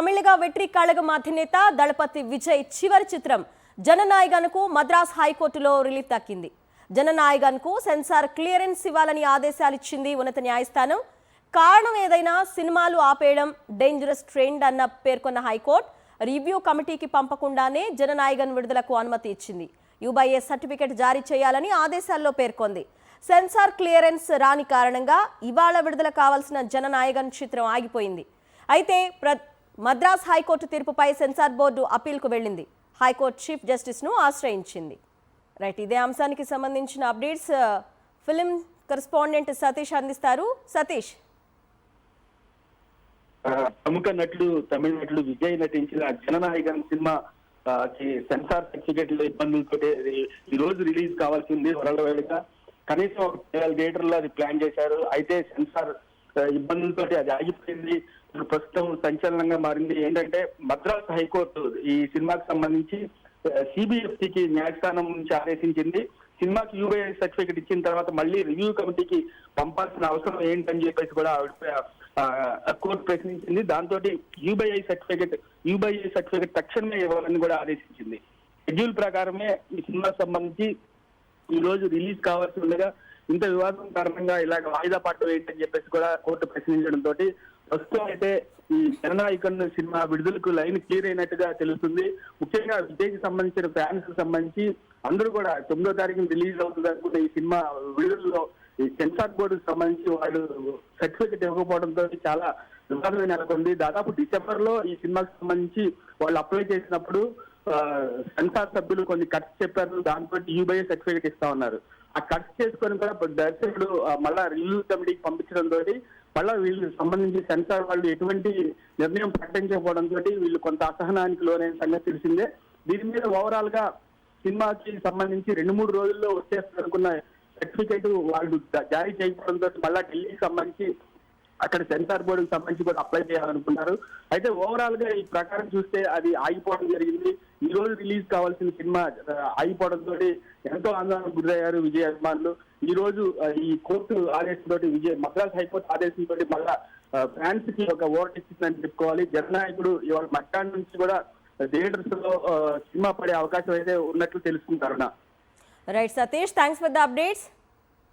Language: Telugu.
తమిళగా వెట్రి కళగం అధినేత దళపతి విజయ్ చివరి చిత్రం జననాయగన్కు మద్రాస్ హైకోర్టులో రిలీఫ్ దక్కింది. జననాయగన్కు సెన్సార్ క్లియరెన్స్ ఇవ్వాలని ఆదేశాలు ఇచ్చింది ఉన్నత న్యాయస్థానం. కారణం ఏదైనా సినిమాలు ఆపేయడం డేంజరస్ ట్రెండ్ అన్న పేర్కొన్న హైకోర్టు రివ్యూ కమిటీకి పంపకుండానే జననాయగన్ విడుదలకు అనుమతి ఇచ్చింది. యూబైఏ సర్టిఫికెట్ జారీ చేయాలని ఆదేశాల్లో పేర్కొంది. సెన్సార్ క్లియరెన్స్ రాని కారణంగా ఇవాళ విడుదల కావాల్సిన జననాయగన్ చిత్రం ఆగిపోయింది. అయితే మద్రాస్ హైకోర్టు తీర్పుపై సెన్సార్ బోర్డు అప్పీల్కు వెళ్ళింది. హైకోర్టు చీఫ్ జస్టిస్ను ఆశ్రయించింది. రైట్, ఇదే అంశానికి సంబంధించిన అప్డేట్స్ ఫిలిం కరెస్పాండెంట్ సతీష్ అందిస్తారు. సతీష్, ప్రముఖ నటుడు తమిళ నటుడు విజయ్ నటించిన జననాయగన్ సినిమా సెన్సార్ సర్టిఫికెట్ ఇబ్బందులతో ఈ రోజు రిలీజ్ కావాల్సింది. వరల్డ్ వైడ్ గా కనీసం 12 థియేటర్లో అది ప్లాన్ చేశారు. అయితే సెన్సార్ ఇబ్బందులతో అది ఆగిపోయింది. ప్రస్తుతం సంచలనంగా మారింది ఏంటంటే మద్రాస్ హైకోర్టు ఈ సినిమాకి సంబంధించి సిబిఎఫ్సికి న్యాయస్థానం నుంచి ఆదేశించింది. సినిమాకి యూబీఐ సర్టిఫికెట్ ఇచ్చిన తర్వాత మళ్ళీ రివ్యూ కమిటీకి పంపాల్సిన అవసరం ఏంటని చెప్పేసి కూడా కోర్టు ప్రశ్నించింది. దాంతో యూబీఐ సర్టిఫికెట్ తక్షణమే ఇవ్వాలని కూడా ఆదేశించింది. షెడ్యూల్ ప్రకారమే ఈ సినిమాకి సంబంధించి ఈ రోజు రిలీజ్ కావాల్సి ఉండగా ఇంత వివాదం కారణంగా ఇలాగ వాయిదా పడటం ఏంటని చెప్పేసి కూడా కోర్టు ప్రశ్నించడంతో ప్రస్తుతం అయితే ఈ జననాయకన్ సినిమా విడుదలకు లైన్ క్లియర్ అయినట్టుగా తెలుస్తుంది. ముఖ్యంగా విజయ్కి సంబంధించిన ఫ్యాన్స్ కు సంబంధించి అందరూ కూడా 9వ తారీఖున రిలీజ్ అవుతుంది అనుకున్న ఈ సినిమా విడుదలలో ఈ సెన్సార్ బోర్డుకు సంబంధించి వాళ్ళు సర్టిఫికెట్ ఇవ్వకపోవడంతో చాలా వివాదమే నెలకొంది. దాదాపు డిసెంబర్ లో ఈ సినిమాకి సంబంధించి వాళ్ళు అప్లై చేసినప్పుడు సెన్సార్ సభ్యులు కొన్ని కట్స్ చెప్పారు. దాంతో యూబీఐ సర్టిఫికెట్ ఇస్తా ఉన్నారు. ఆ కట్స్ చేసుకొని కూడా దర్శకుడు మళ్ళా రివ్యూ కమిటీకి పంపించడంతో మళ్ళా వీళ్ళు సంబంధించి సెన్సార్ వాళ్ళు ఎటువంటి నిర్ణయం ప్రకటించకపోవడంతో వీళ్ళు కొంత అసహనానికి లోనైన సంగతి తెలిసిందే. దీని మీద ఓవరాల్ గా సినిమాకి సంబంధించి 2-3 రోజుల్లో వచ్చేస్తారు అనుకున్న సర్టిఫికేట్ వాళ్ళు జారీ చేయకపోవడంతో మళ్ళా ఢిల్లీకి సంబంధించి అక్కడ సెన్సార్ బోర్డుకి సంబంధించి కూడా అప్లై చేయాలనుకున్నారు. అయితే ఓవరాల్ గా ఈ ప్రకారం చూస్తే అది ఆగిపోవడం జరిగింది. ఈ రోజు రిలీజ్ కావాల్సిన సినిమా ఆగిపోవడంతో ఎంతో ఆందోళనకు గురయ్యారు విజయ్ అభిమానులు. ఈ రోజు ఈ కోర్టు ఆదేశంతో మద్రాస్ హైకోర్టు ఆదేశంతో మళ్ళా ఫ్యాన్స్ కి ఒక ఓవర్ ఇచ్చిందని చెప్పుకోవాలి. జననాయకుడు ఇవాళ మధ్యాహ్నం నుంచి కూడా థియేటర్స్ లో సినిమా పడే అవకాశం అయితే ఉన్నట్లు తెలుసుకుంటారు. Right Satish, thanks for the updates.